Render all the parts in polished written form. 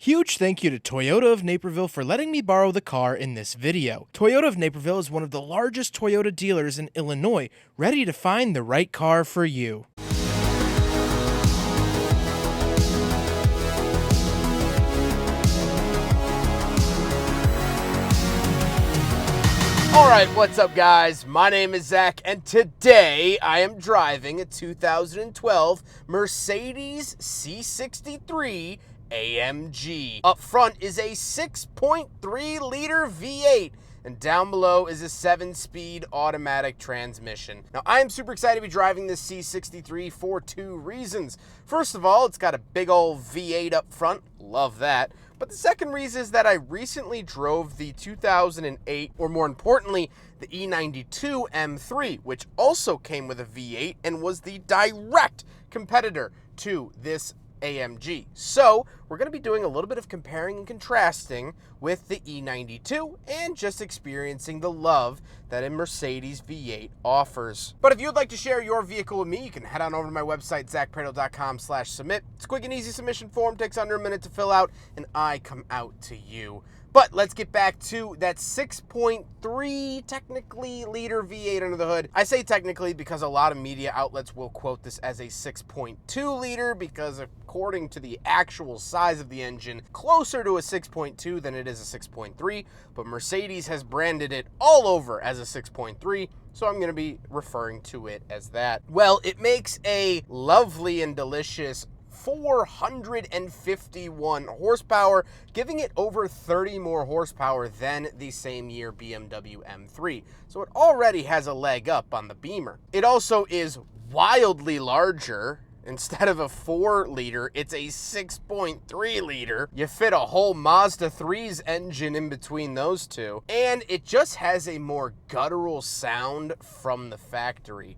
Huge thank you to Toyota of Naperville for letting me borrow the car in this video. Toyota of Naperville is one of the largest Toyota dealers in Illinois, ready to find the right car for you. Alright, what's up guys? My name is Zach, and today I am driving a 2012 Mercedes C63 AMG. Up front is a 6.3 liter V8, and down below is a 7-speed automatic transmission. Now, I am super excited to be driving this C63 for two reasons. First of all, it's got a big old V8 up front, love that. But the second reason is that I recently drove the 2008, or more importantly, the E92 M3, which also came with a V8 and was the direct competitor to this AMG. So we're going to be doing a little bit of comparing and contrasting with the E92 and just experiencing the love that a Mercedes V8 offers. But if you'd like to share your vehicle with me, you can head on over to my website, zachprado.com/submit. It's a quick and easy submission form, takes under a minute to fill out, and I come out to you. But let's get back to that 6.3 technically liter V8 under the hood. I say technically because a lot of media outlets will quote this as a 6.2 liter because according to the actual size of the engine, closer to a 6.2 than it is a 6.3, but Mercedes has branded it all over as a 6.3, so I'm going to be referring to it as that. Well, it makes a lovely and delicious 451 horsepower, giving it over 30 more horsepower than the same year BMW M3. So it already has a leg up on the Beamer. It also is wildly larger. Instead of a 4 liter, it's a 6.3 liter. You fit a whole Mazda 3's engine in between those two. And it just has a more guttural sound from the factory.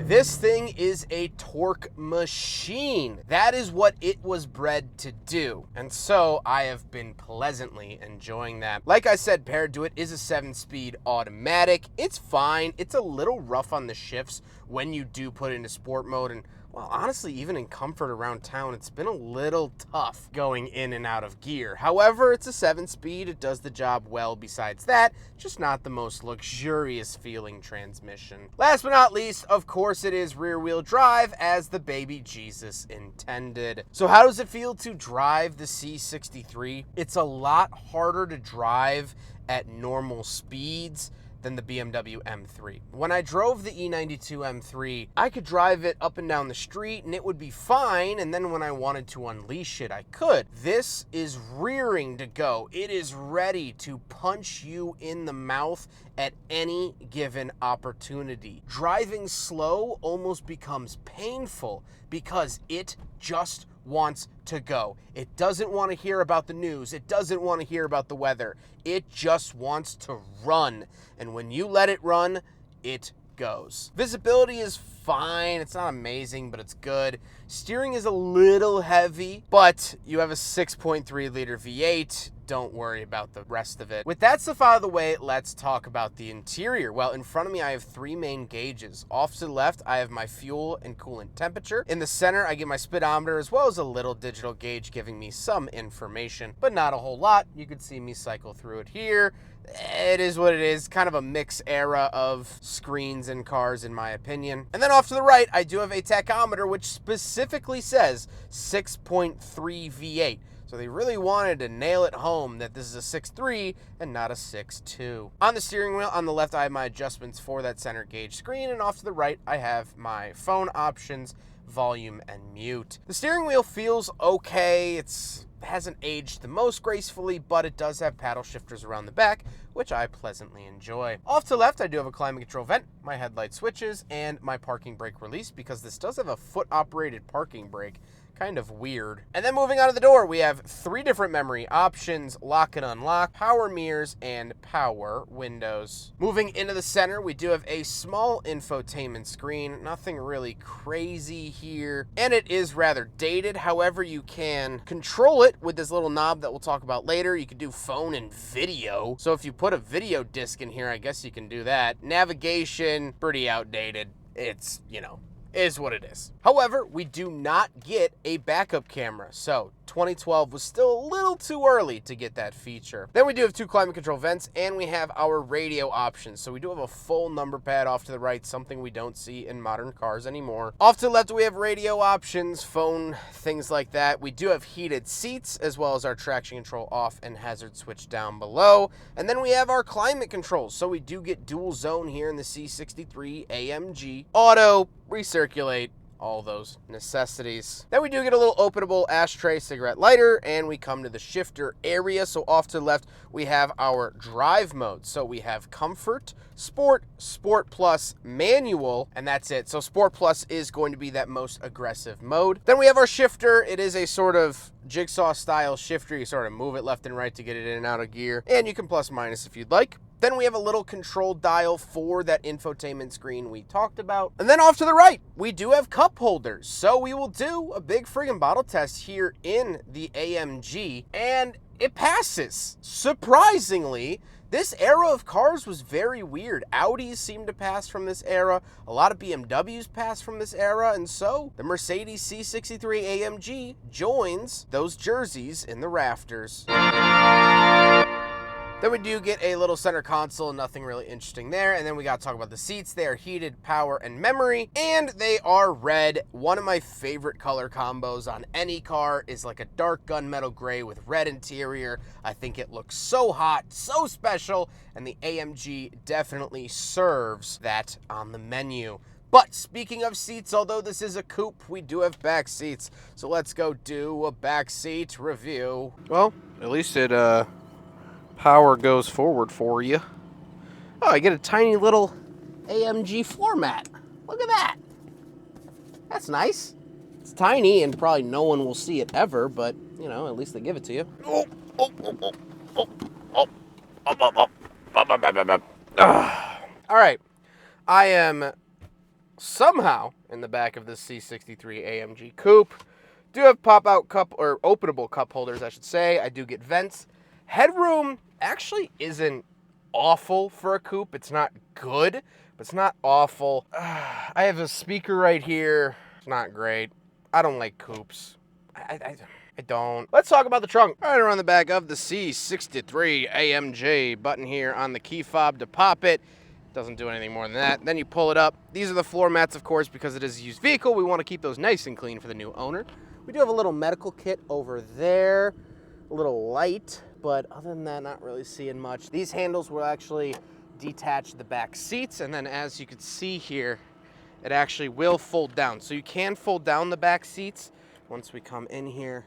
This thing is a torque machine. That is what it was bred to do. And so I have been pleasantly enjoying that. Like I said, paired to it is a 7-speed automatic. It's fine. It's a little rough on the shifts when you do put it into sport mode. And well, honestly, even in comfort around town, it's been a little tough going in and out of gear. However, it's a 7-speed. It does the job well besides that. Just not the most luxurious feeling transmission. Last but not least, of course, it is rear-wheel drive as the baby Jesus intended. So how does it feel to drive the C63? It's a lot harder to drive at normal speeds than the BMW M3. When I drove the E92 M3, I could drive it up and down the street and it would be fine, and then when I wanted to unleash it, I could. This is rearing to go. It is ready to punch you in the mouth at any given opportunity. Driving slow almost becomes painful because it just wants to go. It doesn't want to hear about the news. It doesn't want to hear about the weather. It just wants to run. And when you let it run, it goes. Visibility is fine. It's not amazing, but it's good. Steering is a little heavy, but you have a 6.3 liter V8. Don't worry about the rest of it. With that stuff out of the way, let's talk about the interior. Well, in front of me, I have 3 main gauges. Off to the left, I have my fuel and coolant temperature. In the center, I get my speedometer as well as a little digital gauge giving me some information, but not a whole lot. You can see me cycle through it here. It is what it is, kind of a mixed era of screens and cars in my opinion. And then off to the right, I do have a tachometer which specifically says 6.3 V8. So they really wanted to nail it home that this is a 6.3 and not a 6.2. On the steering wheel, on the left, I have my adjustments for that center gauge screen, and off to the right, I have my phone options, volume, and mute. The steering wheel feels okay. It hasn't aged the most gracefully, but it does have paddle shifters around the back, which I pleasantly enjoy. Off to the left, I do have a climate control vent, my headlight switches, and my parking brake release, because this does have a foot-operated parking brake. kind of weird. And then moving out of the door, we have 3 different memory options: lock and unlock, power mirrors, and power windows. Moving into the center, we do have a small infotainment screen. Nothing really crazy here, and it is rather dated. However, you can control it with this little knob that we'll talk about later. You can do phone and video, so if you put a video disc in here, I guess you can do that. Navigation, pretty outdated. It's, you know, is what it is. However, we do not get a backup camera, so 2012 was still a little too early to get that feature. Then we do have 2 climate control vents, and we have our radio options. So we do have a full number pad off to the right, something we don't see in modern cars anymore. Off to the left, we have radio options, phone, things like that. We do have heated seats, as well as our traction control off and hazard switch down below. And then we have our climate controls. So we do get dual zone here in the C63 AMG. Auto, recirculate, all those necessities. Then we do get a little openable ashtray cigarette lighter, and we come to the shifter area. So off to the left, we have our drive mode. So we have comfort, sport, sport plus, manual, and that's it. So sport plus is going to be that most aggressive mode. Then we have our shifter. It is a sort of jigsaw style shifter. You sort of move it left and right to get it in and out of gear, and you can plus minus if you'd like. Then we have a little control dial for that infotainment screen we talked about. And then off to the right, we do have cup holders. So we will do a big friggin' bottle test here in the AMG, and it passes. Surprisingly, this era of cars was very weird. Audis seem to pass from this era. A lot of BMWs pass from this era. And so the Mercedes C63 AMG joins those jerseys in the rafters. Then we do get a little center console, nothing really interesting there. And then we got to talk about the seats. They are heated, power, and memory, and they are red. One of my favorite color combos on any car is like a dark gunmetal gray with red interior. I think it looks so hot, so special, and the AMG definitely serves that on the menu. But speaking of seats, although this is a coupe, we do have back seats. So let's go do a back seat review. Well, at least it, power goes forward for you. Oh, I get a tiny little AMG floor mat. Look at that. That's nice. It's tiny and probably no one will see it ever, but, you know, at least they give it to you. All right. I am somehow in the back of this C63 AMG coupe. Do have pop-out cup, or openable cup holders, I should say. I do get vents. Headroom actually isn't awful for a coupe. It's not good, but it's not awful. I have a speaker right here. It's not great. I don't like coupes. I don't. Let's talk about the trunk. Right around the back of the C63 AMG. Button here on the key fob to pop it. Doesn't do anything more than that. Then you pull it up. These are the floor mats, of course, because it is a used vehicle. We want to keep those nice and clean for the new owner. We do have a little medical kit over there. A little light. But other than that, not really seeing much. These handles will actually detach the back seats, and then as you can see here, it actually will fold down. So you can fold down the back seats. Once we come in here,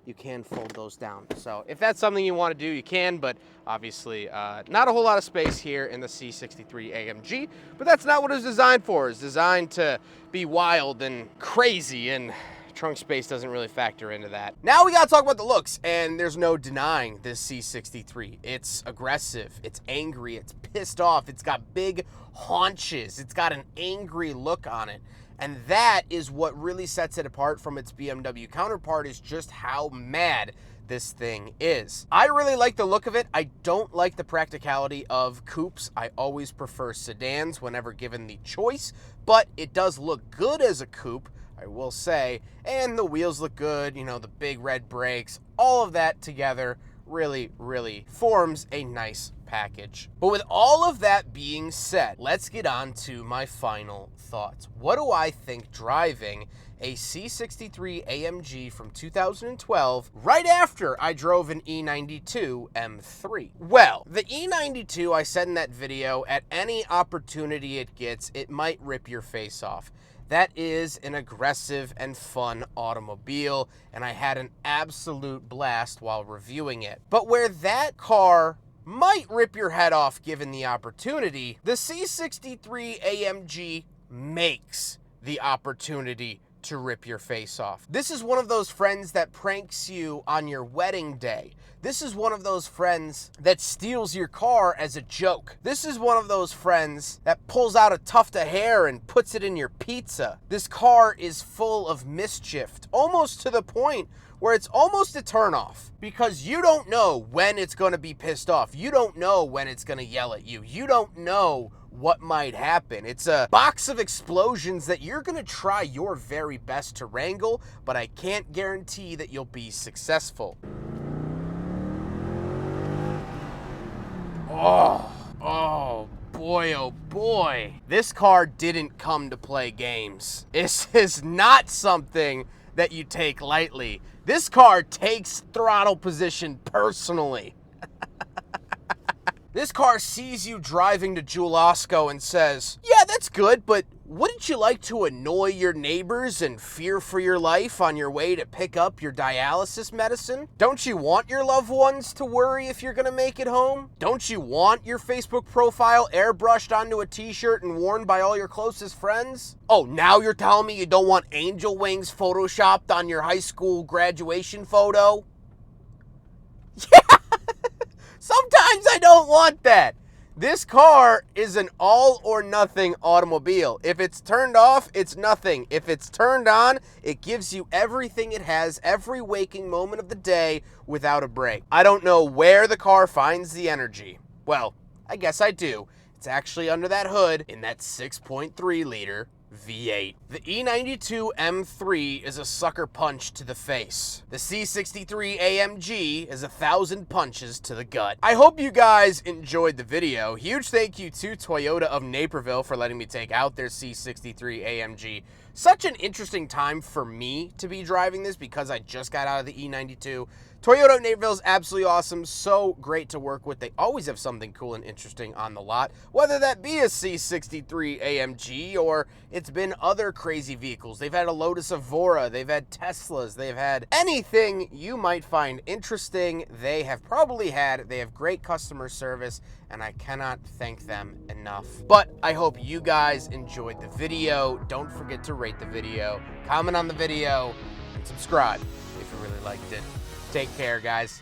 you can fold those down. So if that's something you want to do, you can, but obviously not a whole lot of space here in the C63 AMG, but that's not what it's designed for. It's designed to be wild and crazy, and trunk space doesn't really factor into that. Now we gotta talk about the looks, and there's no denying this C63. It's aggressive, it's angry, it's pissed off, it's got big haunches, it's got an angry look on it. And that is what really sets it apart from its BMW counterpart, is just how mad this thing is. I really like the look of it. I don't like the practicality of coupes. I always prefer sedans whenever given the choice, but it does look good as a coupe, I will say, and the wheels look good, you know, the big red brakes, all of that together really, really forms a nice package. But with all of that being said, let's get on to my final thoughts. What do I think driving a C63 AMG from 2012 right after I drove an E92 M3? Well, the E92, I said in that video, at any opportunity it gets, it might rip your face off. That is an aggressive and fun automobile, and I had an absolute blast while reviewing it. But where that car might rip your head off given the opportunity, the C63 AMG makes the opportunity to rip your face off. This is one of those friends that pranks you on your wedding day. This is one of those friends that steals your car as a joke. This is one of those friends that pulls out a tuft of hair and puts it in your pizza. This car is full of mischief, almost to the point where it's almost a turnoff, because you don't know when it's going to be pissed off. You don't know when it's going to yell at you. You don't know what might happen. It's a box of explosions that you're going to try your very best to wrangle, but I can't guarantee that you'll be successful. Oh boy, oh boy. This car didn't come to play games. This is not something that you take lightly. This car takes throttle position personally. This car sees you driving to Julasco and says, yeah, that's good, but wouldn't you like to annoy your neighbors and fear for your life on your way to pick up your dialysis medicine? Don't you want your loved ones to worry if you're gonna make it home? Don't you want your Facebook profile airbrushed onto a t-shirt and worn by all your closest friends? Oh, now you're telling me you don't want angel wings photoshopped on your high school graduation photo? Yeah! Sometimes I don't want that. This car is an all or nothing automobile. If it's turned off, it's nothing. If it's turned on, it gives you everything it has every waking moment of the day without a break. I don't know where the car finds the energy. Well, I guess I do. It's actually under that hood in that 6.3 liter V8. The E92 M3 is a sucker punch to the face. The C63 AMG is 1,000 punches to the gut. I hope you guys enjoyed the video. Huge thank you to Toyota of Naperville for letting me take out their C63 AMG. Such an interesting time for me to be driving this because I just got out of the E92. Toyota of Naperville is absolutely awesome. So great to work with. They always have something cool and interesting on the lot, whether that be a C63 AMG or it's been other crazy vehicles. They've had a Lotus Evora, they've had Teslas, they've had anything you might find interesting. They have probably had. They have great customer service, and I cannot thank them enough. But I hope you guys enjoyed the video. Don't forget to rate the video, comment on the video, and subscribe if you really liked it. Take care, guys.